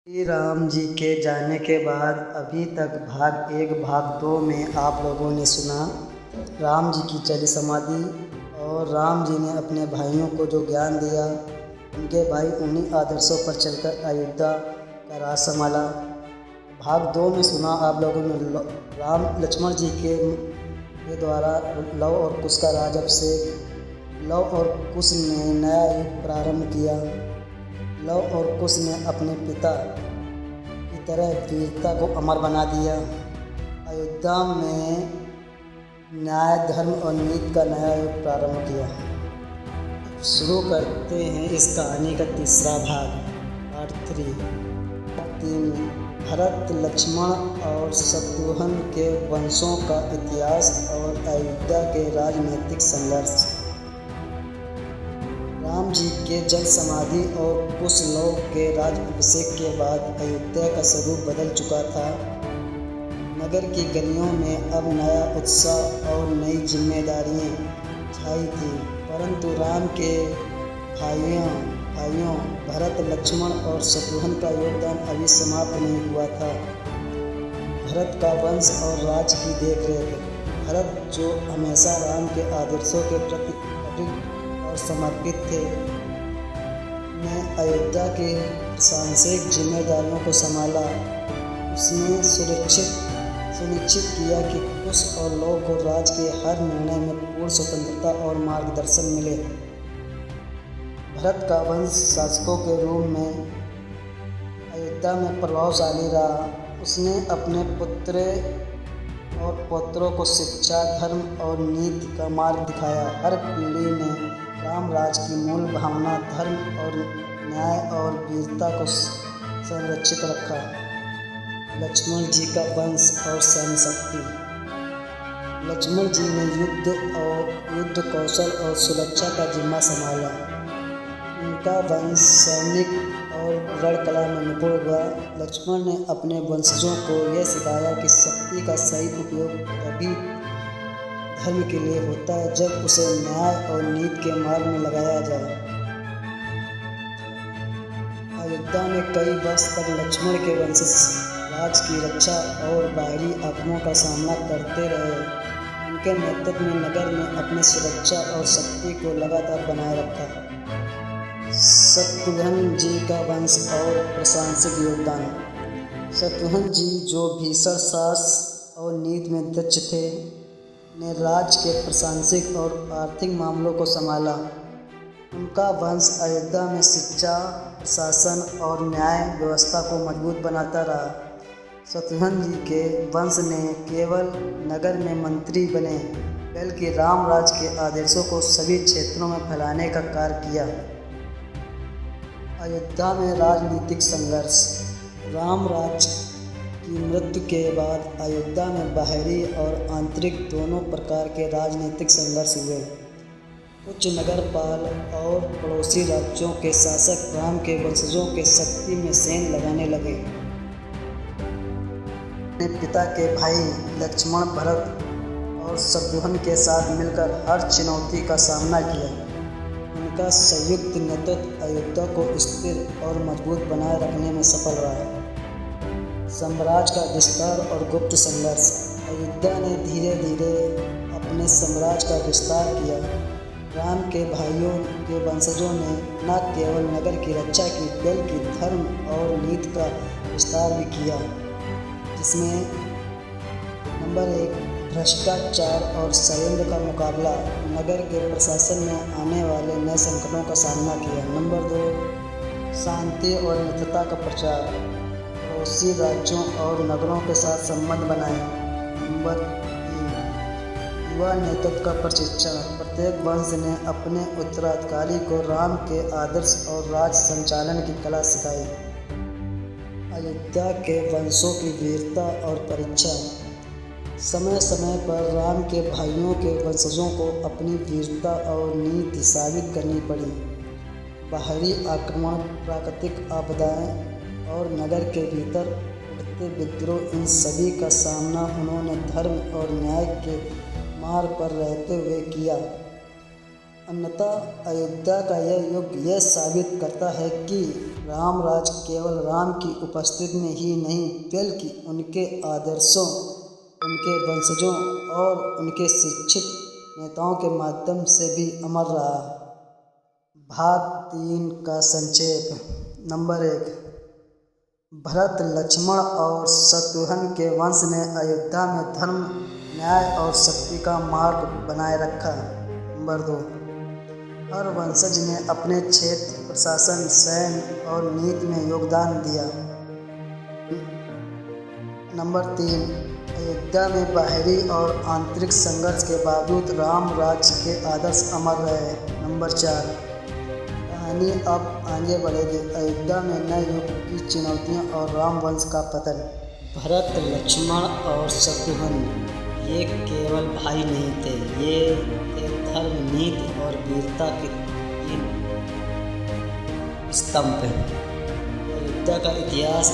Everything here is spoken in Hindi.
श्री राम जी के जाने के बाद अभी तक भाग 1 भाग 2 में आप लोगों ने सुना राम जी की चली समाधि और राम जी ने अपने भाइयों को जो ज्ञान दिया, उनके भाई उन्हीं आदर्शों पर चलकर अयोध्या का राज संभाला। भाग 2 में सुना आप लोगों ने राम लक्ष्मण जी के द्वारा लव और कुश का राजअभिषेक। लव और कुश ने नया युग प्रारंभ किया। लव और कुश ने अपने पिता की तरह वीरता को अमर बना दिया। अयोध्या में न्याय, धर्म और नीति का नया युग प्रारंभ किया। शुरू करते हैं इस कहानी का तीसरा भाग, पार्ट 3। भरत, लक्ष्मण और शत्रुघ्न के वंशों का इतिहास और अयोध्या के राजनीतिक संघर्ष। राम जी के जल समाधि और कुश लव के राज्याभिषेक के बाद अयोध्या का स्वरूप बदल चुका था। नगर की गलियों में अब नया उत्साह और नई जिम्मेदारियां छाई थी, परंतु राम के भाइयों भरत, लक्ष्मण और शत्रुघ्न का योगदान अभी समाप्त नहीं हुआ था। भरत का वंश और राज्य की देखरेख। भरत, जो हमेशा राम के आदर्शों के प्रति अडिग और समर्पित थे, ने अयोध्या की प्रशासनिक जिम्मेदारियों को संभाला। उसने सुनिश्चित किया कि कुश और लव को राज्य के हर निर्णय में पूर्ण स्वतंत्रता और मार्गदर्शन मिले। भरत का वंश शासकों के रूप में अयोध्या में प्रभावशाली रहा। उसने अपने पुत्र और पौत्रों को शिक्षा, धर्म और नीति का मार्ग दिखाया। हर पीढ़ी ने राम राज की मूल भावना, धर्म और न्याय और वीरता को संरक्षित रखा। लक्ष्मण जी का वंश और सैन्य शक्ति। लक्ष्मण जी ने युद्ध कौशल और सुरक्षा का जिम्मा संभाला। उनका वंश सैनिक और रणकला में निपुण हुआ। लक्ष्मण ने अपने वंशजों को यह सिखाया कि शक्ति का सही उपयोग तभी धर्म के लिए होता है जब उसे न्याय और नीति के मार्ग में लगाया जाए। अयोध्या में कई वर्ष तक लक्ष्मण के वंशज राज की रक्षा और बाहरी आक्रमणों का सामना करते रहे। उनके नेतृत्व में नगर में अपनी सुरक्षा और शक्ति को लगातार बनाए रखा। शत्रुघ्न जी का वंश और प्रशासनिक योगदान। शत्रुघ्न जी, जो भीषण शासन और नीति में दक्ष थे, ने राज्य के प्रशासनिक और आर्थिक मामलों को संभाला। उनका वंश अयोध्या में शिक्षा, प्रशासन और न्याय व्यवस्था को मजबूत बनाता रहा। शत्रुघ्न जी के वंश ने केवल नगर में मंत्री बने, बल्कि राम राज के आदर्शों को सभी क्षेत्रों में फैलाने का कार्य किया। अयोध्या में राजनीतिक संघर्ष। राम राज की मृत्यु के बाद अयोध्या में बाहरी और आंतरिक दोनों प्रकार के राजनीतिक संघर्ष हुए। उच्च नगरपाल और पड़ोसी राज्यों के शासक राम के वंशजों के शक्ति में सेंध लगाने लगे। अपने पिता के भाई लक्ष्मण, भरत और शत्रुघ्न के साथ मिलकर हर चुनौती का सामना किया। उनका संयुक्त नेतृत्व अयोध्या को स्थिर और मजबूत बनाए रखने में सफल रहा। साम्राज्य का विस्तार और गुप्त संघर्ष। अयोध्या ने धीरे धीरे अपने साम्राज्य का विस्तार किया। राम के भाइयों के वंशजों ने न केवल नगर की रक्षा की, बल्कि धर्म और नीति का विस्तार भी किया, जिसमें नंबर 1 भ्रष्टाचार और षड्यंत्र का मुकाबला। नगर के प्रशासन में आने वाले नए संकटों का सामना किया। नंबर 2 शांति और मित्रता का प्रचार। पड़ोसी राज्यों और नगरों के साथ संबंध बनाए। नंबर 3 युवा नेतृत्व का प्रशिक्षण। प्रत्येक वंश ने अपने उत्तराधिकारी को राम के आदर्श और राज्य संचालन की कला सिखाई। अयोध्या के वंशों की वीरता और परीक्षा। समय समय पर राम के भाइयों के वंशजों को अपनी वीरता और नीति साबित करनी पड़ी। बाहरी आक्रमण, प्राकृतिक आपदाएं और नगर के भीतर उठते विद्रोह, इन सभी का सामना उन्होंने धर्म और न्याय के मार्ग पर रहते हुए किया। अन्यथा अयोध्या का यह युग यह साबित करता है कि राम राज केवल राम की उपस्थिति में ही नहीं बल्कि उनके आदर्शों, उनके वंशजों और उनके शिक्षित नेताओं के माध्यम से भी अमर रहा। भाग 3 का संक्षेप। नंबर 1, भरत, लक्ष्मण और शत्रुघ्न के वंश ने अयोध्या में धर्म, न्याय और शक्ति का मार्ग बनाए रखा। नंबर 2, हर वंशज ने अपने क्षेत्र, प्रशासन, सैन्य और नीति में योगदान दिया। नंबर 3, अयोध्या में बाहरी और आंतरिक संघर्ष के बावजूद राम राज्य के आदर्श अमर रहे। नंबर 4, कहानी अब आगे बढ़ेगी। अयोध्या में नए युग की चुनौतियां और राम वंश का पतन। भरत, लक्ष्मण और शत्रुघ्न ये केवल भाई नहीं थे, ये धर्म, नीति और वीरता के 3 स्तंभ हैं। अयोध्या का इतिहास